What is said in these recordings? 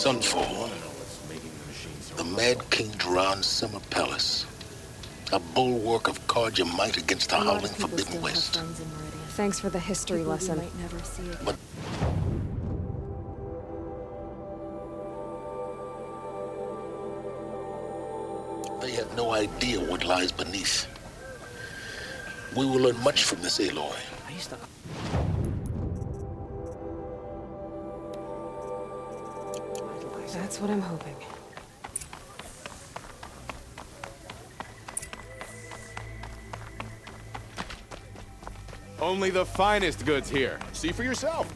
Sunfall. The Mad King Duran's summer palace. A bulwark of Carja might against the howling Forbidden West. Thanks for the history lesson. But they have no idea what lies beneath. We will learn much from this Aloy. That's what I'm hoping. Only the finest goods here. See for yourself.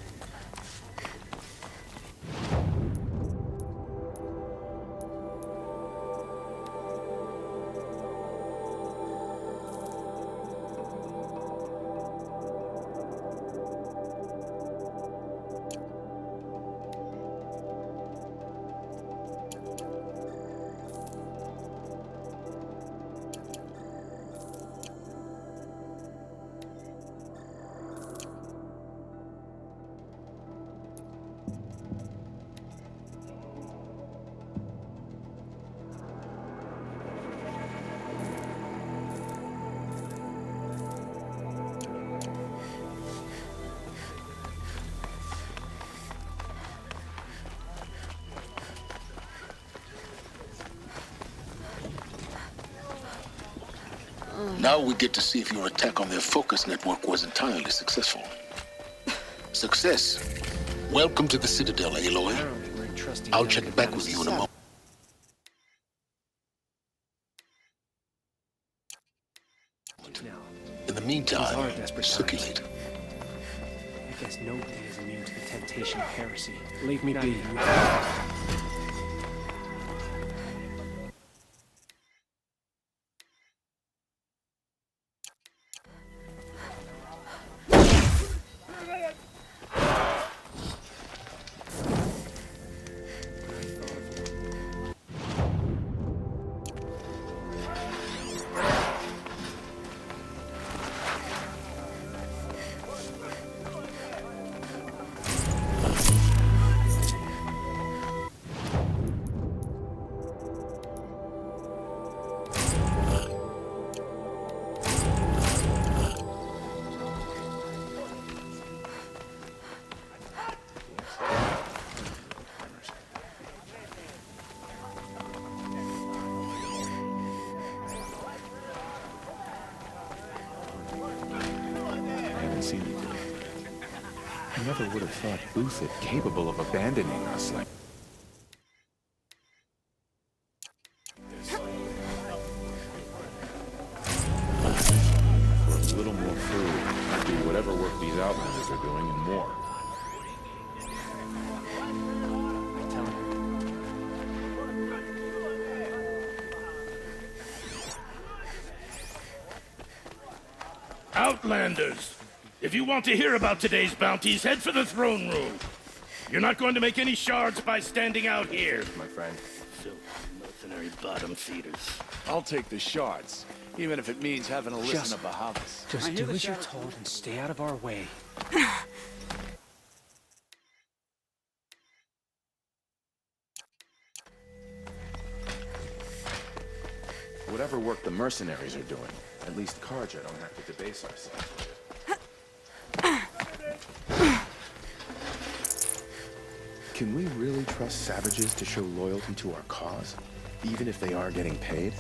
Now we get to see if your attack on their focus network was entirely successful. Success. Welcome to the Citadel, Aloy. I'll check back with you in a moment. In the meantime, circulate. I guess nobody is immune to the temptation of heresy. Leave me be. I never would have thought Uthid capable of abandoning us like... For a little more food, I'd do whatever work these Outlanders are doing and more. Outlanders! If you want to hear about today's bounties, head for the throne room. You're not going to make any shards by standing out here. My friend. Filthy mercenary bottom feeders. I'll take the shards, even if it means having to listen to Bahavas. Just do as you're told and stay out of our way. Whatever work the mercenaries are doing, at least Carja don't have to debase ourselves with it. Can we really trust savages to show loyalty to our cause, even if they are getting paid?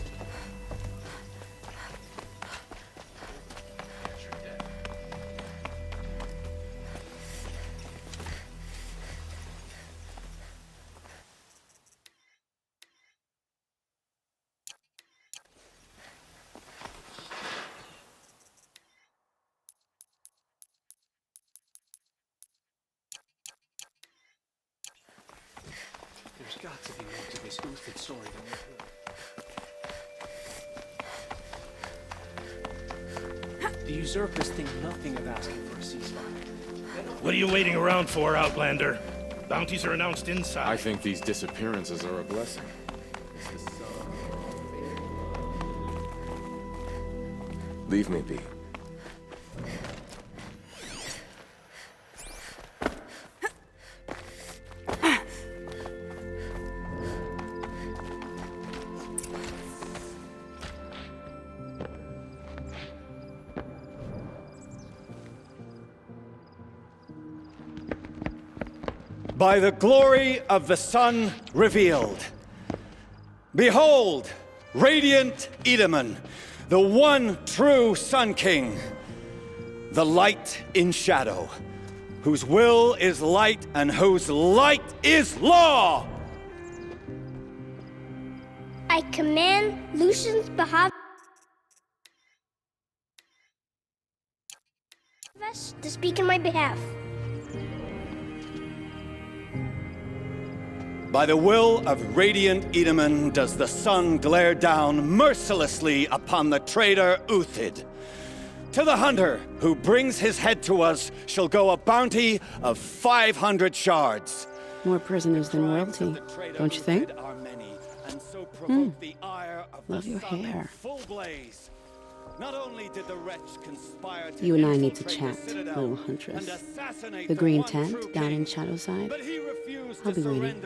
There's got to be more to this Uthid story than we heard. The usurpers think nothing of asking for a ceasefire. What are you waiting around for, Outlander? Bounties are announced inside. I think these disappearances are a blessing. Leave me be. by the glory of the sun revealed. Behold, radiant Edaman, the one true Sun King, the light in shadow, whose will is light and whose light is law! I command Lucian's Bahavas to speak in my behalf. By the will of radiant Edaman does the sun glare down mercilessly upon the traitor Uthid. To the hunter who brings his head to us shall go a bounty of 500 shards. More prisoners than royalty, don't you think? Love your hair. Not only did the wretch conspire to You and I need to chat, little huntress. The green tent down in Shadowside? I'll be waiting.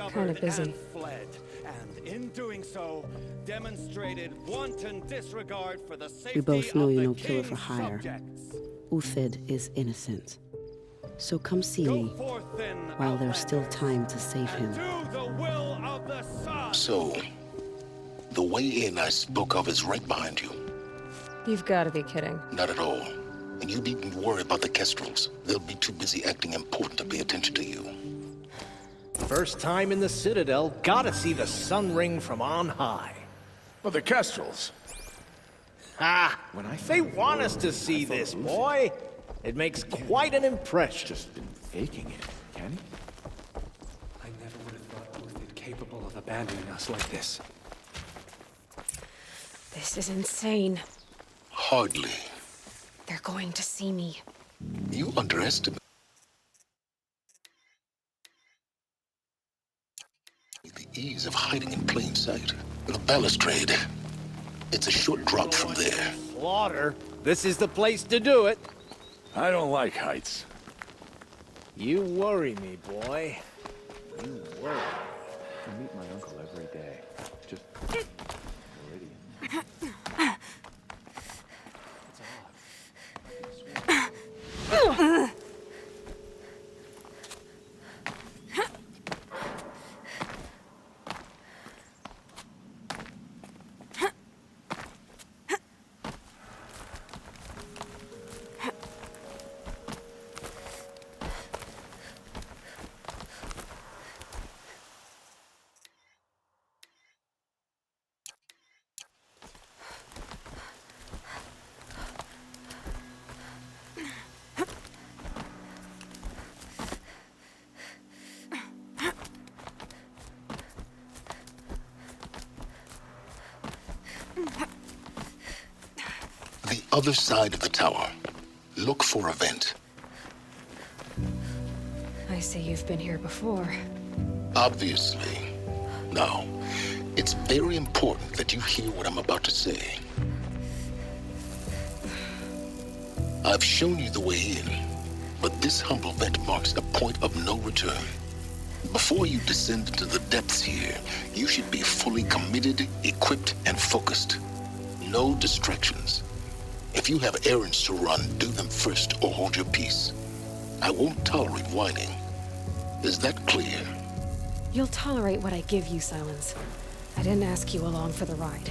Kind of busy. And in doing so, demonstrated wanton disregard for the safety We both know of you're the no killer for king's hire. subjects. Uthid is innocent. So come see me while there's still time to save him. Do the will of the sun. So, the way in I spoke of is right behind you. You've got to be kidding. Not at all. And you needn't worry about the Kestrels. They'll be too busy acting important to pay attention to you. First time in the Citadel, gotta see the sun ring from on high. Well, the Kestrels. Ha! They want us to see this, boy. It makes quite an impression. Just been faking it, can he? I never would have thought Uthid capable of abandoning us like this. This is insane. Hardly. They're going to see me. You underestimate the ease of hiding in plain sight. The balustrade. It's a short drop from there. Slaughter. This is the place to do it. I don't like heights. You worry me, boy. You worry. I meet my uncle every day. Just The other side of the tower. Look for a vent. I see you've been here before. Obviously. Now, it's very important that you hear what I'm about to say. I've shown you the way in, but this humble vent marks a point of no return. Before you descend into the depths here, you should be fully committed, equipped, and focused. No distractions. If you have errands to run, do them first or hold your peace. I won't tolerate whining. Is that clear? You'll tolerate what I give you, Silence. I didn't ask you along for the ride.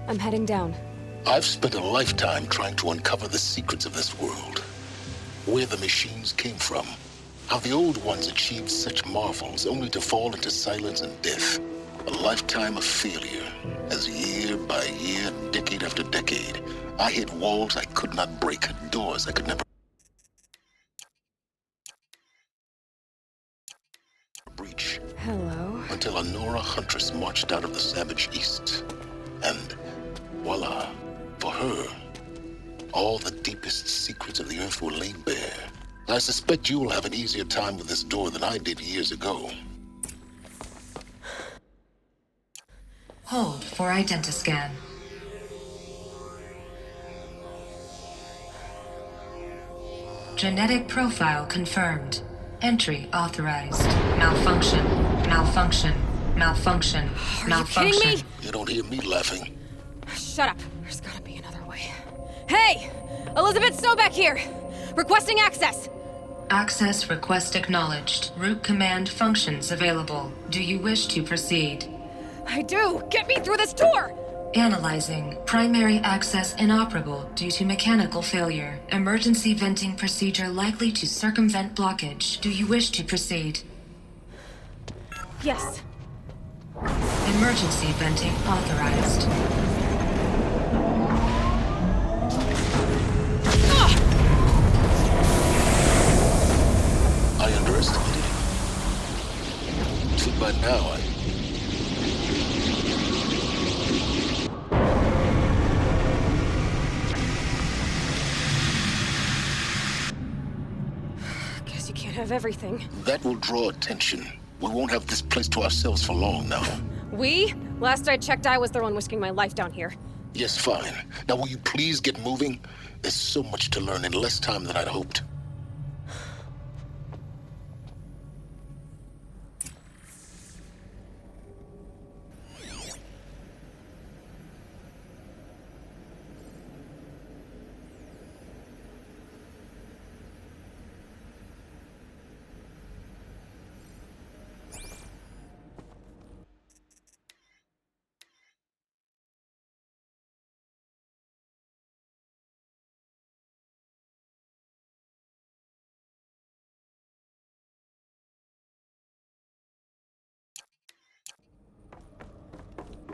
I'm heading down. I've spent a lifetime trying to uncover the secrets of this world. Where the machines came from. How the old ones achieved such marvels only to fall into silence and death. A lifetime of failure. As year by year, decade after decade, I hit walls I could not break, doors I could never breach. Hello. Until a Nora huntress marched out of the savage east. And voila, for her, all the deepest secrets of the earth were laid bare. I suspect you will have an easier time with this door than I did years ago. Hold for identiscan. Genetic profile confirmed. Entry authorized. Malfunction. Malfunction. Malfunction. Are Malfunction. you kidding me? You don't hear me laughing. Shut up. There's gotta be another way. Hey! Elizabeth Sobek here! Requesting access! Access request acknowledged. Root command functions available. Do you wish to proceed? I do! Get me through this tour! Analyzing. Primary access inoperable due to mechanical failure. Emergency venting procedure likely to circumvent blockage. Do you wish to proceed? Yes. Emergency venting authorized. I underestimated it. See, by now, Guess you can't have everything. that will draw attention. We won't have this place to ourselves for long now. We? Last I checked, I was the one risking my life down here. Yes, fine. Now, will you please get moving? There's so much to learn in less time than I'd hoped.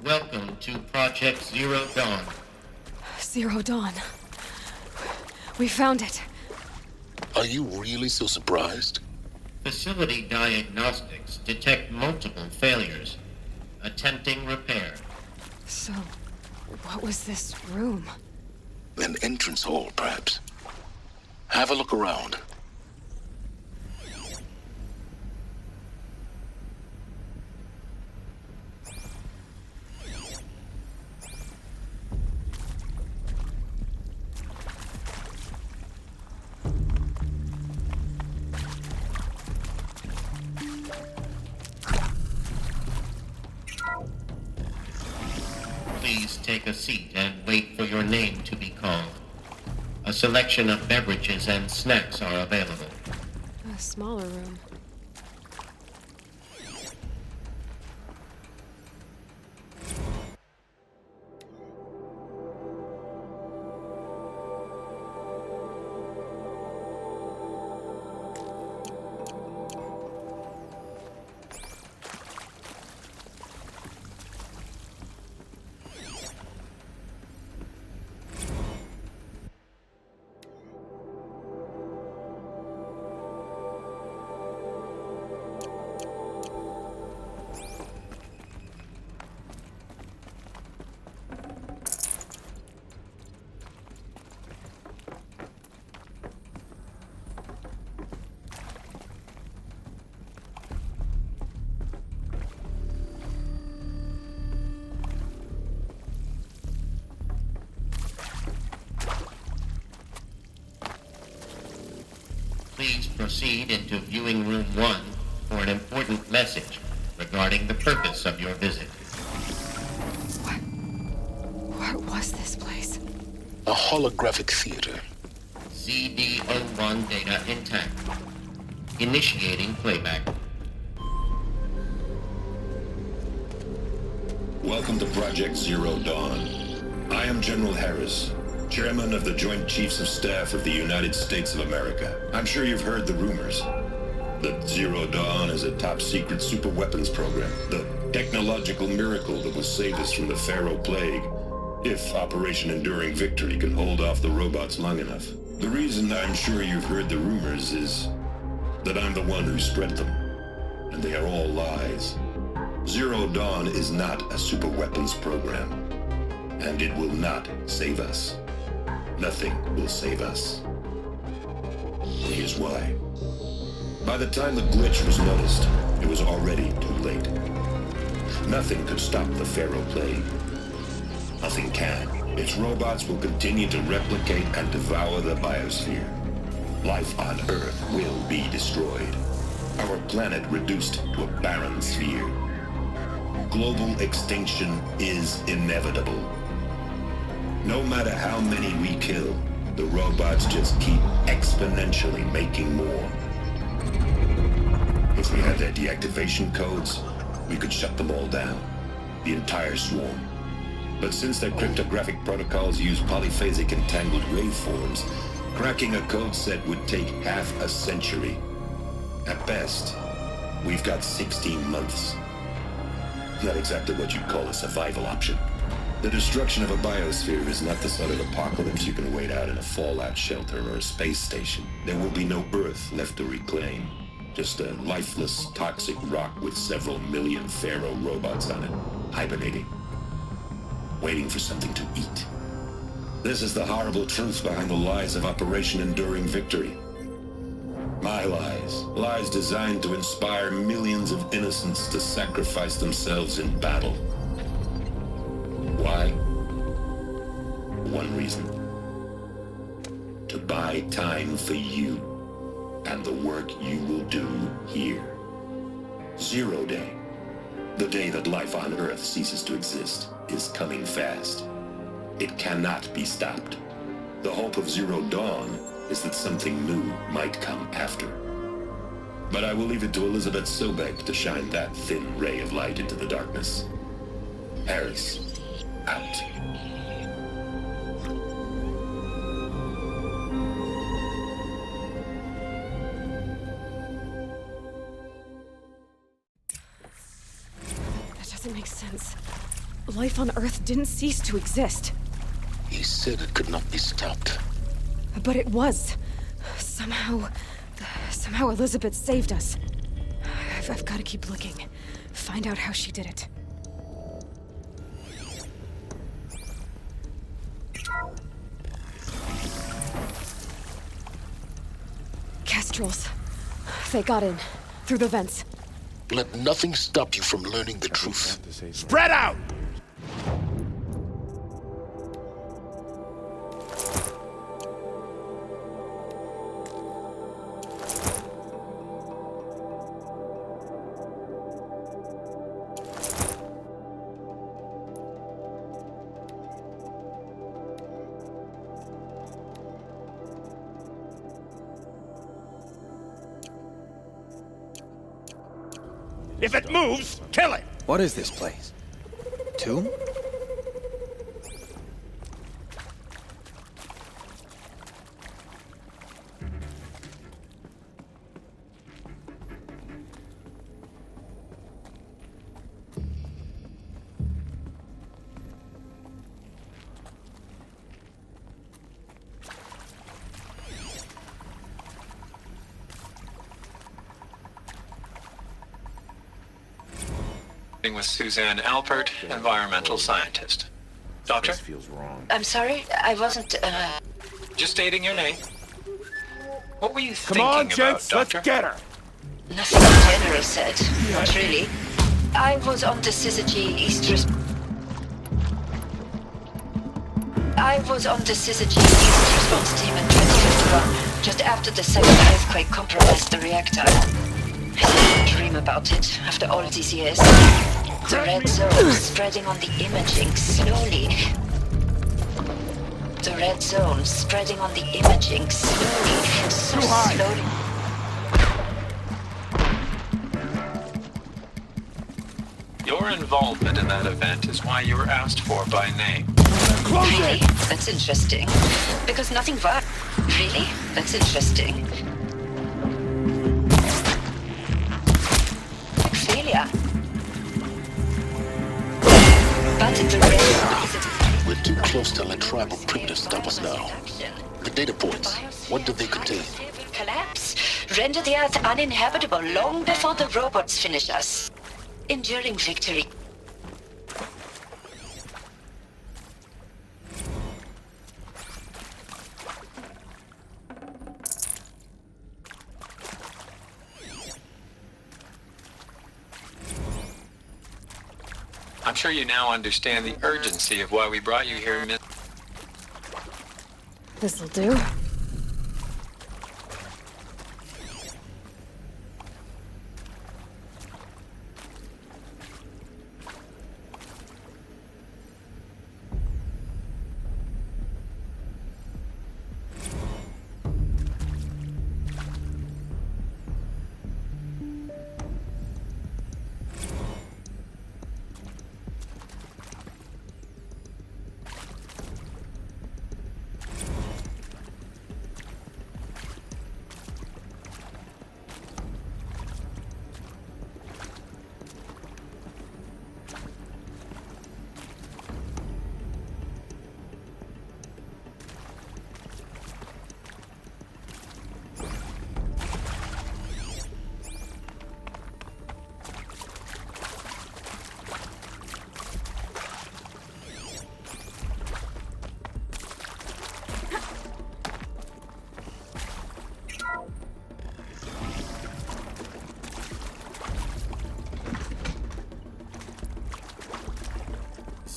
Welcome to Project Zero Dawn. Zero Dawn. We found it. Are you really so surprised? Facility diagnostics detect multiple failures. Attempting repair. So, what was this room? An entrance hall, perhaps. Have a look around. Please take a seat and wait for your name to be called. A selection of beverages and snacks are available. A smaller room. Please proceed into viewing room 1 for an important message regarding the purpose of your visit. What was this place? A holographic theater. CD01 data intact. Initiating playback. Welcome to Project Zero Dawn. I am General Harris, Chairman of the Joint Chiefs of Staff of the United States of America. I'm sure you've heard the rumors that Zero Dawn is a top-secret superweapons program, the technological miracle that will save us from the Pharaoh Plague, if Operation Enduring Victory can hold off the robots long enough. The reason I'm sure you've heard the rumors is that I'm the one who spread them, and they are all lies. Zero Dawn is not a superweapons program, and it will not save us. Nothing will save us. Here's why. By the time the glitch was noticed, it was already too late. Nothing could stop the Pharaoh Plague. Nothing can. Its robots will continue to replicate and devour the biosphere. Life on Earth will be destroyed. Our planet reduced to a barren sphere. Global extinction is inevitable. No matter how many we kill, the robots just keep exponentially making more. If we had their deactivation codes, we could shut them all down. The entire swarm. But since their cryptographic protocols use polyphasic entangled waveforms, cracking a code set would take half a century. At best, we've got 16 months. Not exactly what you'd call a survival option. The destruction of a biosphere is not the sort of apocalypse you can wait out in a fallout shelter or a space station. There will be no Earth left to reclaim. Just a lifeless, toxic rock with several million Pharaoh robots on it, hibernating, waiting for something to eat. This is the horrible truth behind the lies of Operation Enduring Victory. My lies. Lies designed to inspire millions of innocents to sacrifice themselves in battle. Why? One reason. To buy time for you and the work you will do here. Zero Day. The day that life on Earth ceases to exist is coming fast. It cannot be stopped. The hope of Zero Dawn is that something new might come after. But I will leave it to Elizabeth Sobek to shine that thin ray of light into the darkness. Harris, out. That doesn't make sense. Life on Earth didn't cease to exist. He said it could not be stopped. But it was. Somehow Elizabeth saved us. I've got to keep looking. Find out how she did it. Kestrels. They got in. Through the vents. Let nothing stop you from learning the truth. Spread out! If it moves, kill it! What is this place? Tomb? With Suzanne Alpert, environmental scientist. Doctor? This feels wrong. I'm sorry, I wasn't, Just stating your name. What were you Come thinking on, about, gents, Doctor? let's get her! Nothing the General said. Not really. I was on the Syzygy East response team in 2051, just after the second earthquake compromised the reactor. I didn't dream about it after all these years. The red zone spreading on the imaging slowly. The red zone spreading on the imaging slowly. So slowly. Your involvement in that event is why you were asked for by name. Really? That's interesting. Because nothing was. Really? That's interesting. Failure. But the red. We're too close to let tribal cryptos stop us now. The data points, what do they contain? Collapse. Render the Earth uninhabitable long before the robots finish us. Enduring victory. I'm sure you now understand the urgency of why we brought you here, Miss. This'll do.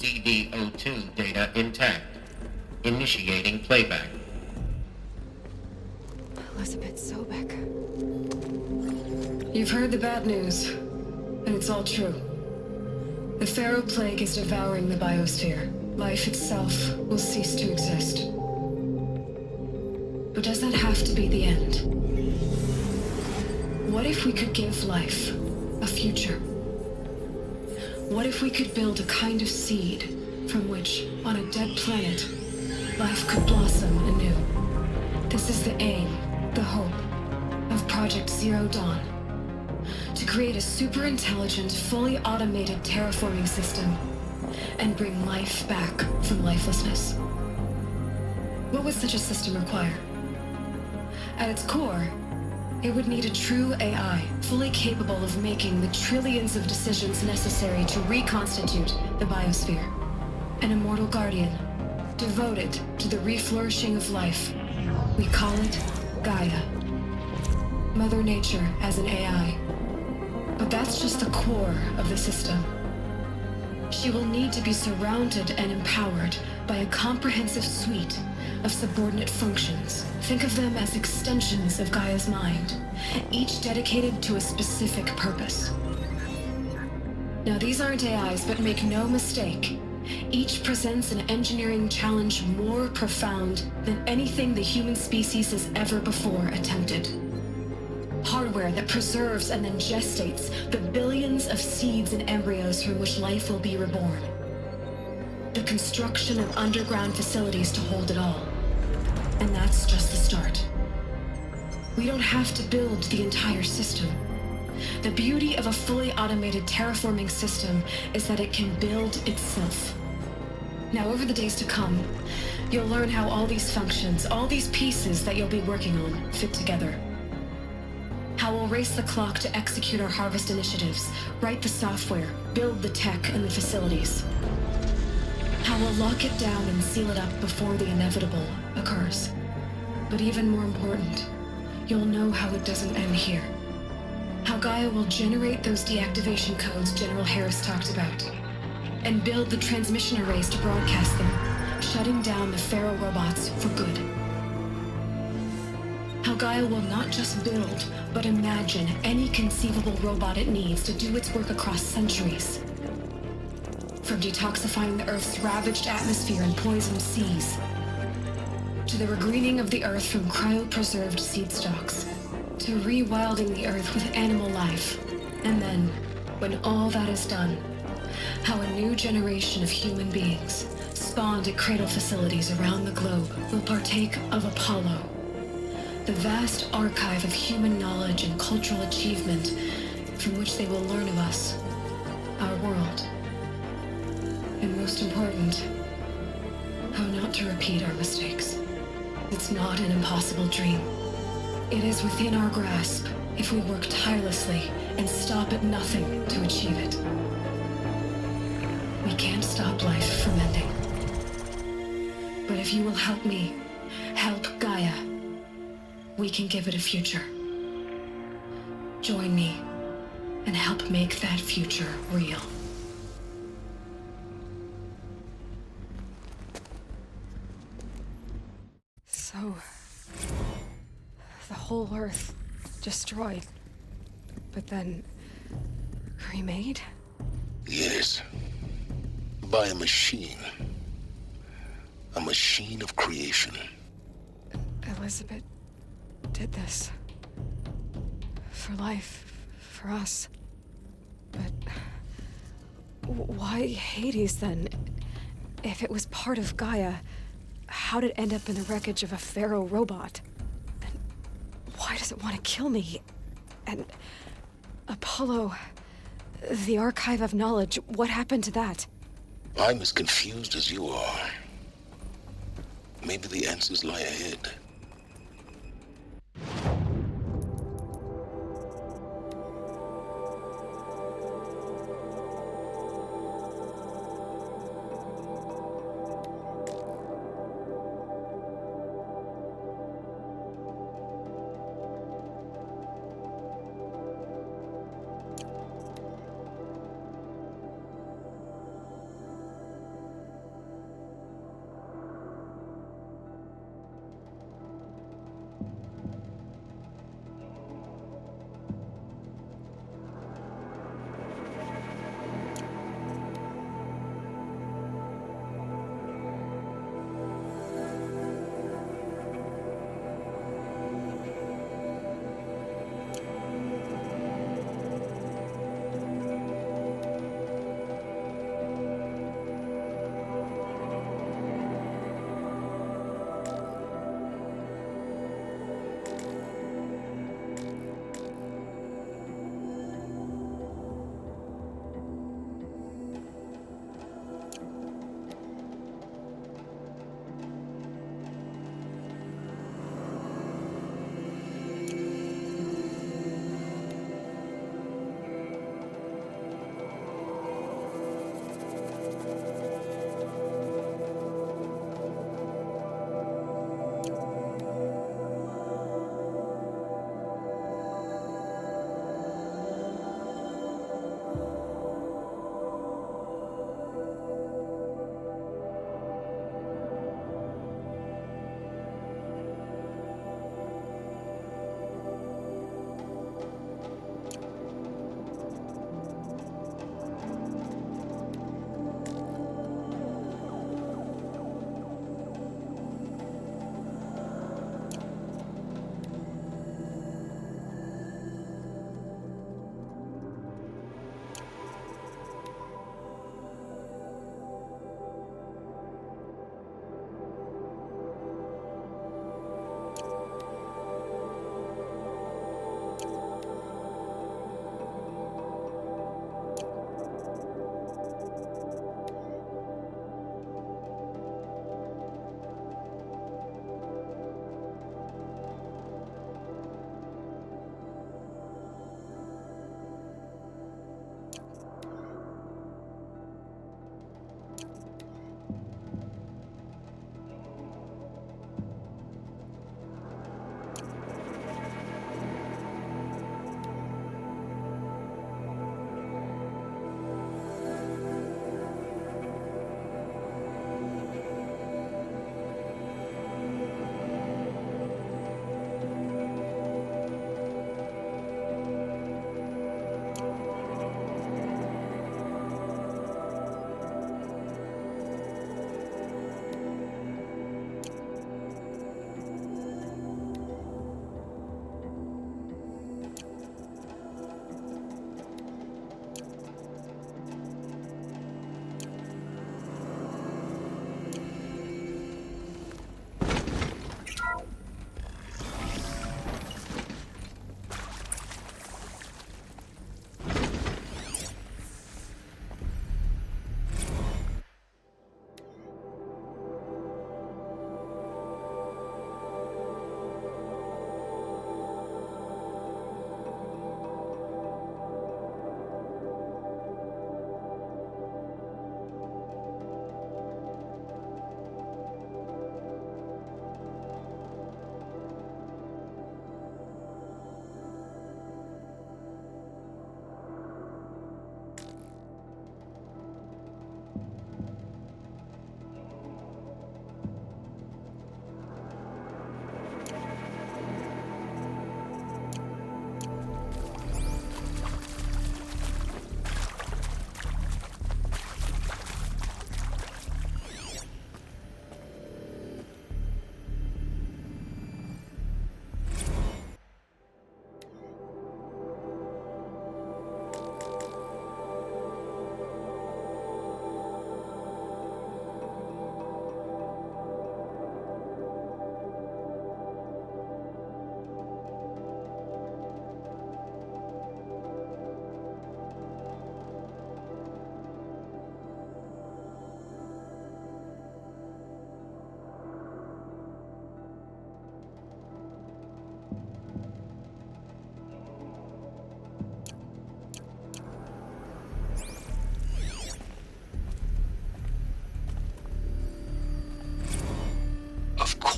CD02 data intact. Initiating playback. Elizabeth Sobek. You've heard the bad news, and it's all true. The Pharaoh Plague is devouring the biosphere. Life itself will cease to exist. But does that have to be the end? What if we could give life a future? What if we could build a kind of seed from which, on a dead planet, life could blossom anew? This is the aim, the hope, of Project Zero Dawn. To create a super-intelligent, fully automated terraforming system and bring life back from lifelessness. What would such a system require? At its core, it would need a true AI, fully capable of making the trillions of decisions necessary to reconstitute the biosphere. An immortal guardian, devoted to the reflourishing of life. We call it Gaia. Mother Nature as an AI. But that's just the core of the system. She will need to be surrounded and empowered by a comprehensive suite of subordinate functions. Think of them as extensions of Gaia's mind, each dedicated to a specific purpose. Now, these aren't AIs, but make no mistake, each presents an engineering challenge more profound than anything the human species has ever before attempted. Hardware that preserves and then gestates the billions of seeds and embryos from which life will be reborn. The construction of underground facilities to hold it all. And that's just the start. We don't have to build the entire system. The beauty of a fully automated terraforming system is that it can build itself. Now, over the days to come, you'll learn how all these functions, all these pieces that you'll be working on, fit together. How we'll race the clock to execute our harvest initiatives, write the software, build the tech and the facilities. How we'll lock it down and seal it up before the inevitable occurs. But even more important, you'll know how it doesn't end here. How Gaia will generate those deactivation codes General Harris talked about, and build the transmission arrays to broadcast them, shutting down the Pharaoh robots for good. How Gaia will not just build, but imagine any conceivable robot it needs to do its work across centuries. From detoxifying the Earth's ravaged atmosphere and poisoned seas, to the regreening of the Earth from cryopreserved seed stalks, to rewilding the Earth with animal life. And then, when all that is done, how a new generation of human beings, spawned at cradle facilities around the globe, will partake of Apollo, the vast archive of human knowledge and cultural achievement from which they will learn of us, our world. And most important, how not to repeat our mistakes. It's not an impossible dream. It is within our grasp if we work tirelessly and stop at nothing to achieve it. We can't stop life from ending. But if you will help me, help Gaia, we can give it a future. Join me and help make that future real. So, the whole Earth destroyed, but then remade? Yes. By a machine. A machine of creation. Elizabeth did this. For life, for us. But why Hades then? If it was part of Gaia, how'd it end up in the wreckage of a Pharaoh robot? And why does it want to kill me? And Apollo, the Archive of Knowledge, what happened to that? I'm as confused as you are. Maybe the answers lie ahead.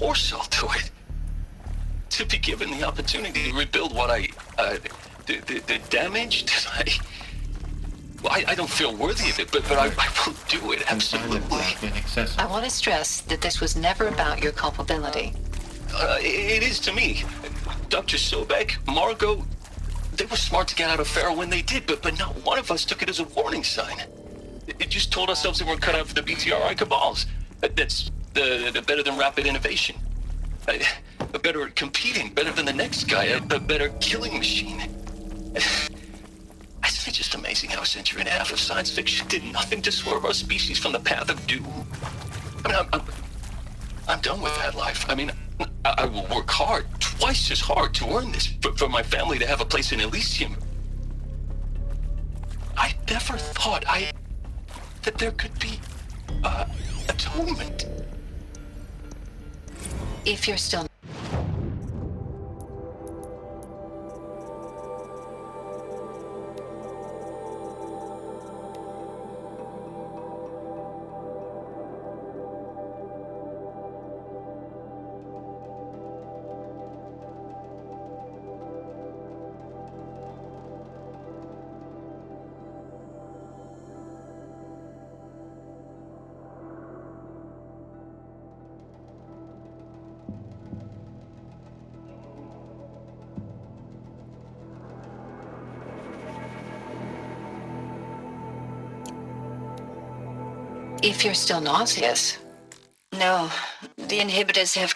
course I'll do it. To be given the opportunity to rebuild what the damage that I don't feel worthy of it, but I will do it, absolutely. I want to stress that this was never about your culpability. It is to me. Dr. Sobek, Margot, they were smart to get out of Pharaoh when they did, but not one of us took it as a warning sign. It just told ourselves that we're cut out for the BTRI cabals. That's the better than rapid innovation. Better at competing, better than the next guy, a better killing machine. Isn't it just amazing how a century and a half of science fiction did nothing to swerve our species from the path of doom? I mean, I'm done with that life. I mean, I will work hard, twice as hard, to earn this, for my family to have a place in Elysium. I never thought that there could be atonement. If you're still... If you're still nauseous. No, the inhibitors have...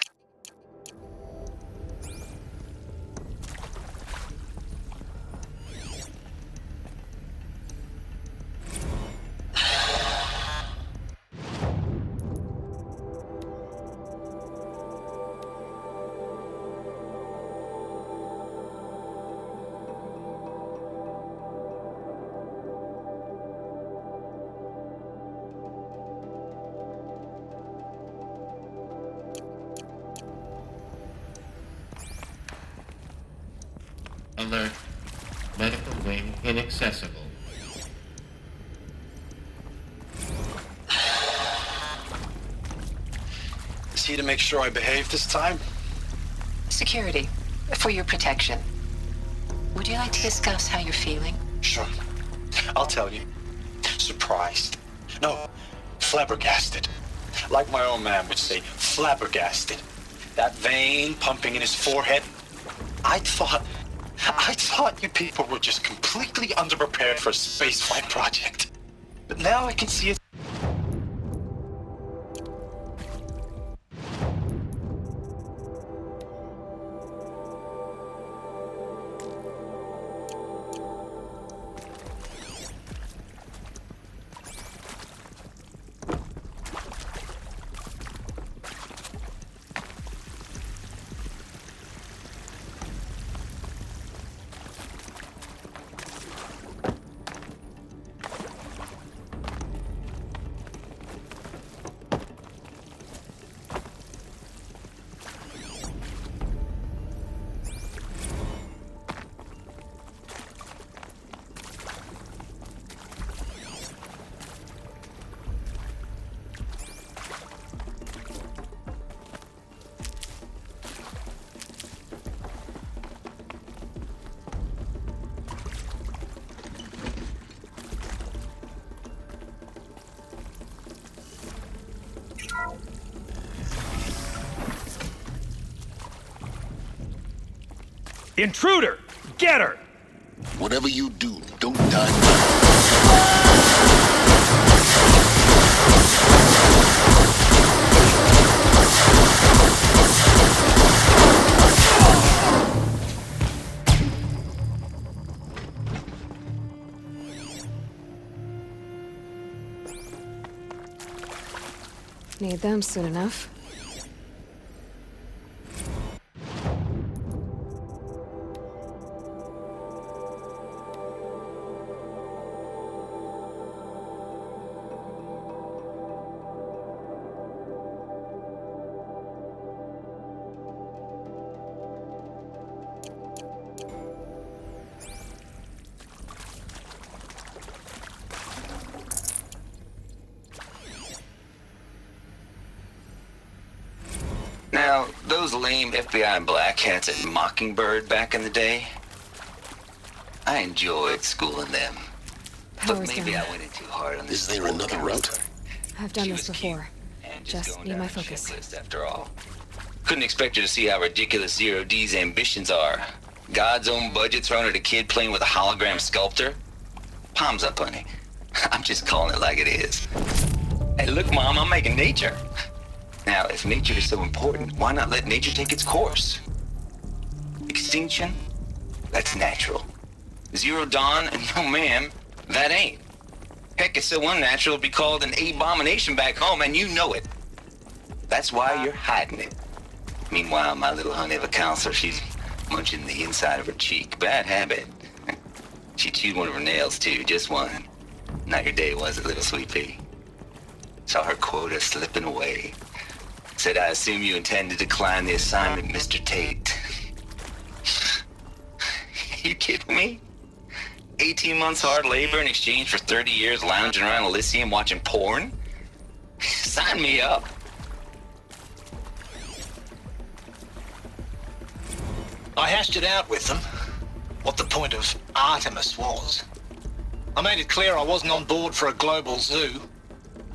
Alert. Medical wing inaccessible. Is he to make sure I behave this time? Security. For your protection. Would you like to discuss how you're feeling? Sure. I'll tell you. Surprised. No, flabbergasted. Like my old man would say, flabbergasted. That vein pumping in his forehead. I thought you people were just completely underprepared for a spaceflight project. But now I can see it. Intruder! Get her! Whatever you do, don't die. Need them soon enough. those lame FBI black hats at Mockingbird back in the day? I enjoyed schooling them. But Power's maybe down. I went in too hard on this. Is there another route? I've done this before. Just need my focus. After all, couldn't expect you to see how ridiculous Zero D's ambitions are. God's own budget thrown at a kid playing with a hologram sculptor? Palms up, honey. I'm just calling it like it is. Hey, look, Mom, I'm making nature. Now, if nature is so important, why not let nature take its course? Extinction? That's natural. Zero Dawn? No, ma'am, that ain't. Heck, it's so unnatural it'd be called an abomination back home, and you know it. That's why you're hiding it. Meanwhile, my little honey of a counselor, she's munching the inside of her cheek. Bad habit. She chewed one of her nails, too, just one. Not your day, was it, little sweet pea? Saw her quota slipping away. Said, I assume you intend to decline the assignment, Mr. Tate. You kidding me? 18 months hard labor in exchange for 30 years lounging around Elysium watching porn? Sign me up. I hashed it out with them, what the point of Artemis was. I made it clear I wasn't on board for a global zoo.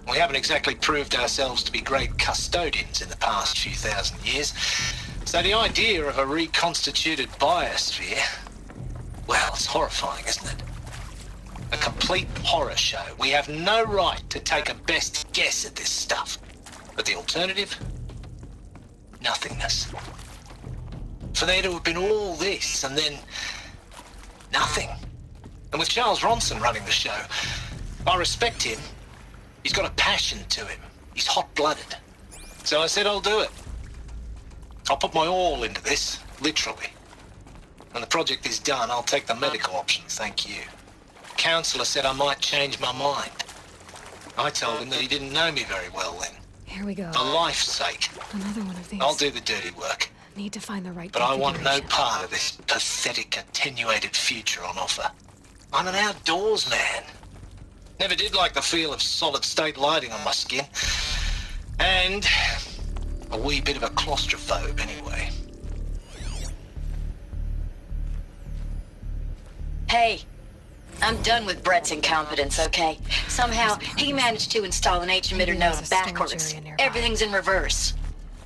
We haven't exactly proved ourselves to be great custodians in the past few thousand years. So the idea of a reconstituted biosphere, well, it's horrifying, isn't it? A complete horror show. We have no right to take a best guess at this stuff. But the alternative? Nothingness. For there to have been all this and then nothing. And with Charles Ronson running the show, I respect him. He's got a passion to him. He's hot-blooded. So I said I'll do it. I'll put my all into this, literally. When the project is done, I'll take the medical option, thank you. The counselor said I might change my mind. I told him that he didn't know me very well then. Here we go. For life's sake. Another one of these. I'll do the dirty work. Need to find the right But I want no configuration. part of this pathetic, attenuated future on offer. I'm an outdoors man. Never did like the feel of solid-state lighting on my skin. And a wee bit of a claustrophobe, anyway. Hey, I'm done with Brett's incompetence, okay? Somehow, he managed to install an H-emitter node backwards. Everything's in reverse.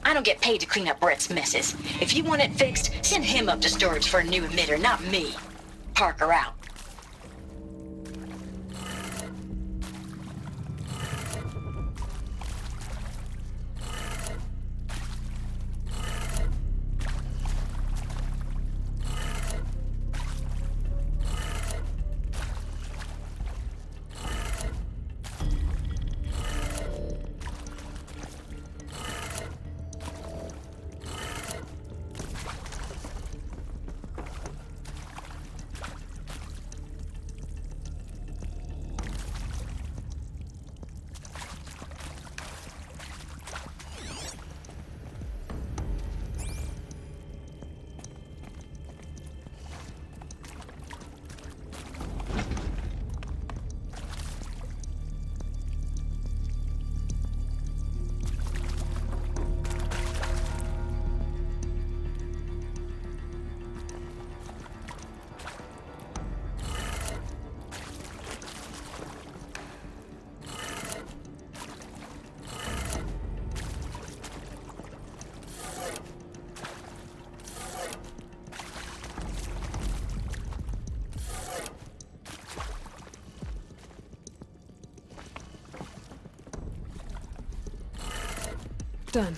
I don't get paid to clean up Brett's messes. If you want it fixed, send him up to storage for a new emitter, not me. Parker out. Done.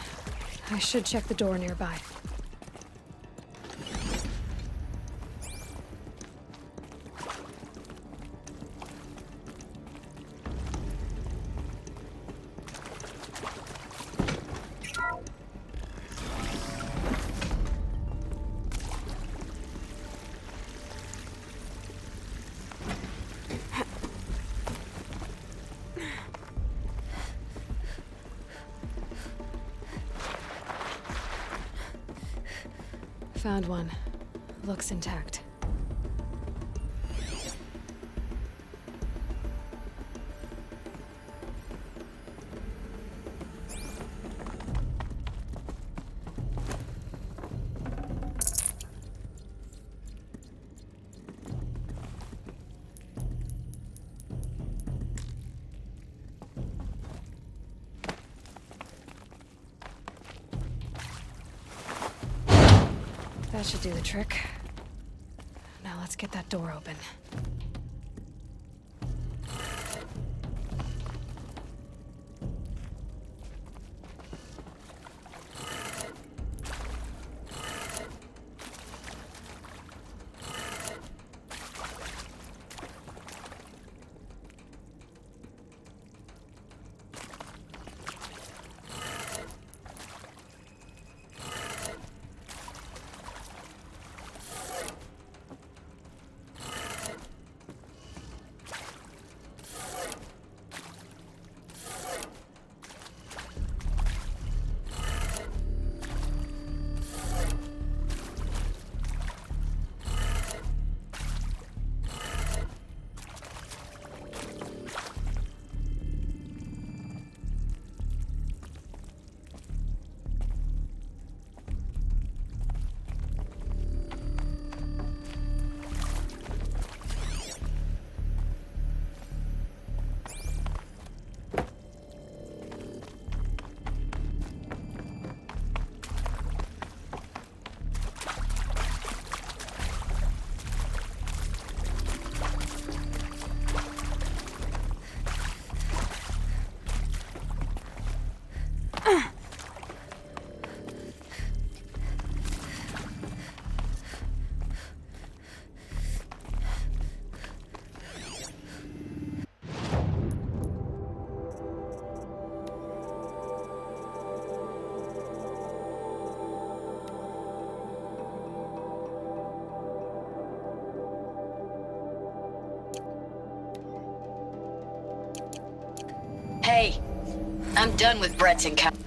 I should check the door nearby. Found one. Looks intact. That should do the trick. Now let's get that door open. Hey, I'm done with Brett's encounter.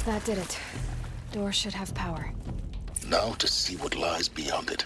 That did it. Door should have power. Now to see what lies beyond it.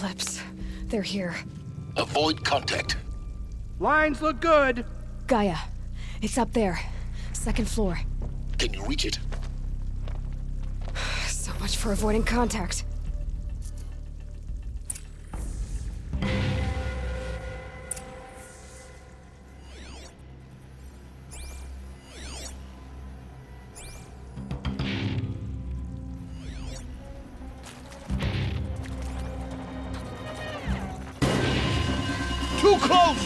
Eclipse. They're here. Avoid contact. Lines look good. Gaia. It's up there. Second floor. Can you reach it? So much for avoiding contact. Too close!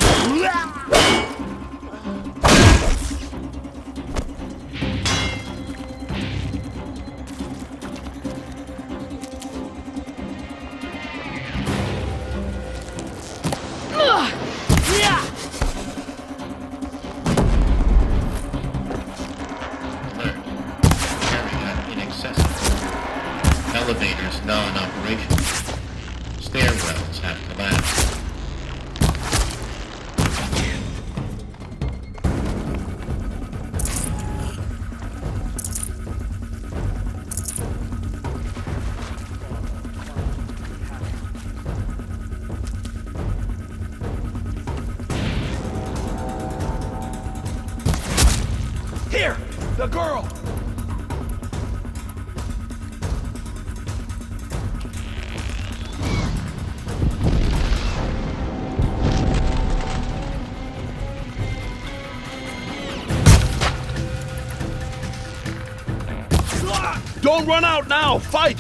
Area inaccessible. Elevators non-operational. Stairwells have collapsed. Here! The girl! Don't run out now! Fight!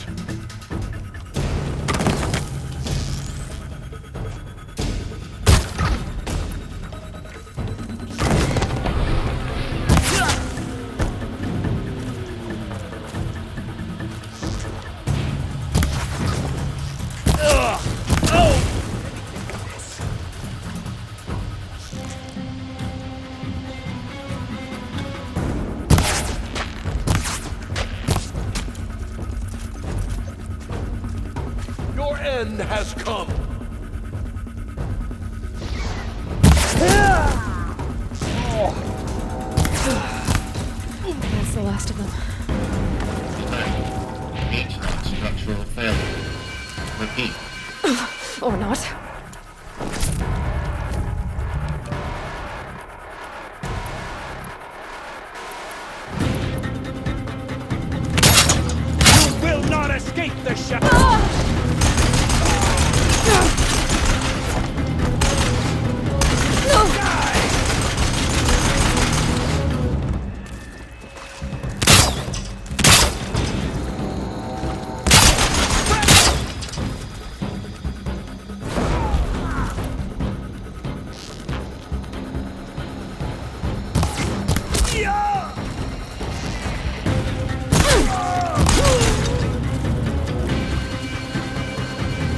Your end has come. That's the last of them. H-lock structural failure. Repeat. Or not. You will not escape the shadow!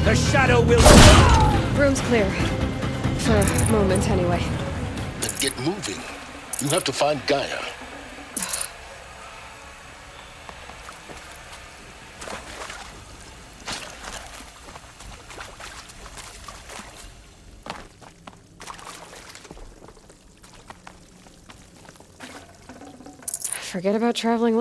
The shadow will... Room's clear. For a moment, anyway. Then get moving. You have to find Gaia. Forget about traveling.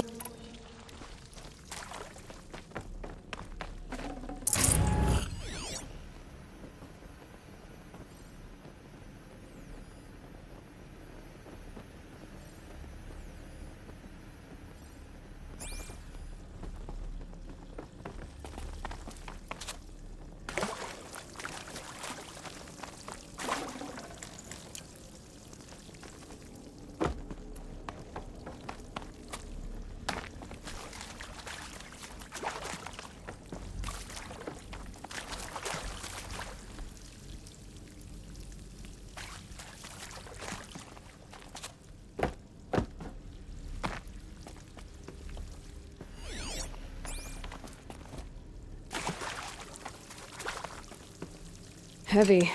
Heavy.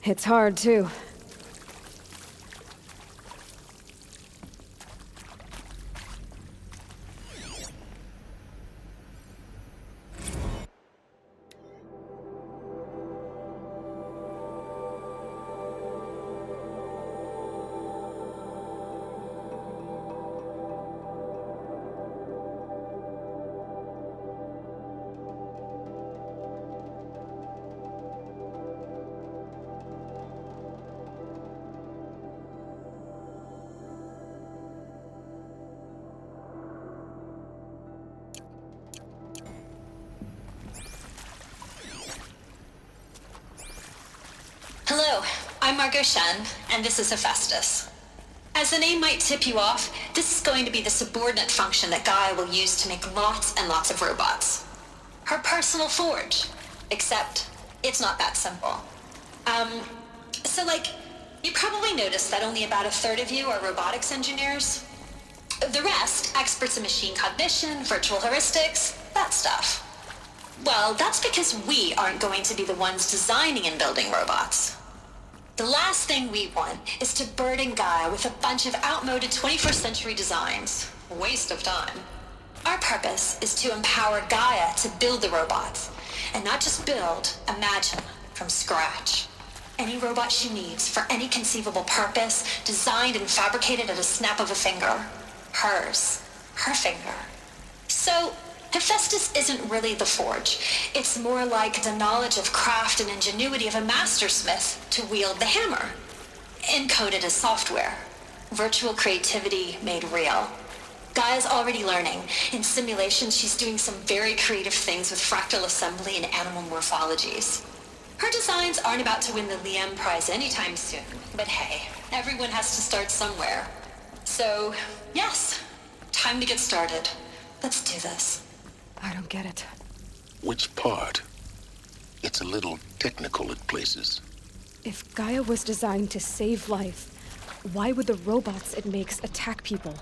It's hard, too. Hello, I'm Margot Shen, and this is Hephaestus. As the name might tip you off, this is going to be the subordinate function that Gaia will use to make lots and lots of robots. Her personal forge. Except, it's not that simple. You probably noticed that only about a third of you are robotics engineers. The rest, experts in machine cognition, virtual heuristics, that stuff. Well, that's because we aren't going to be the ones designing and building robots. The last thing we want is to burden Gaia with a bunch of outmoded 21st century designs. Waste of time. Our purpose is to empower Gaia to build the robots. And not just build, imagine, from scratch. Any robot she needs for any conceivable purpose, designed and fabricated at a snap of a finger. Hers. Her finger. So, Hephaestus isn't really the forge. It's more like the knowledge of craft and ingenuity of a mastersmith to wield the hammer. Encoded as software. Virtual creativity made real. Gaia's already learning. In simulations, she's doing some very creative things with fractal assembly and animal morphologies. Her designs aren't about to win the Liam Prize anytime soon, but hey, everyone has to start somewhere. So, yes, time to get started. Let's do this. I don't get it. Which part? It's a little technical at places. If Gaia was designed to save life, why would the robots it makes attack people?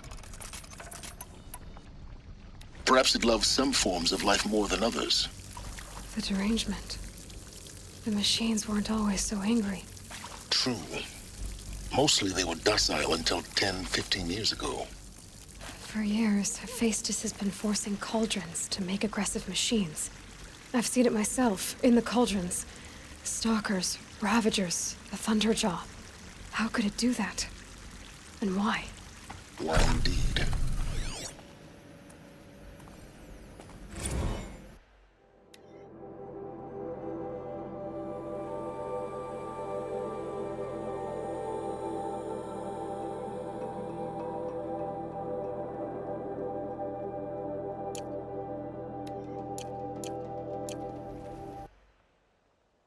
Perhaps it loves some forms of life more than others. The derangement. The machines weren't always so angry. True. Mostly they were docile until 10, 15 years ago. For years, Hephaestus has been forcing cauldrons to make aggressive machines. I've seen it myself, in the cauldrons. Stalkers, Ravagers, the Thunderjaw. How could it do that? And why? Why indeed?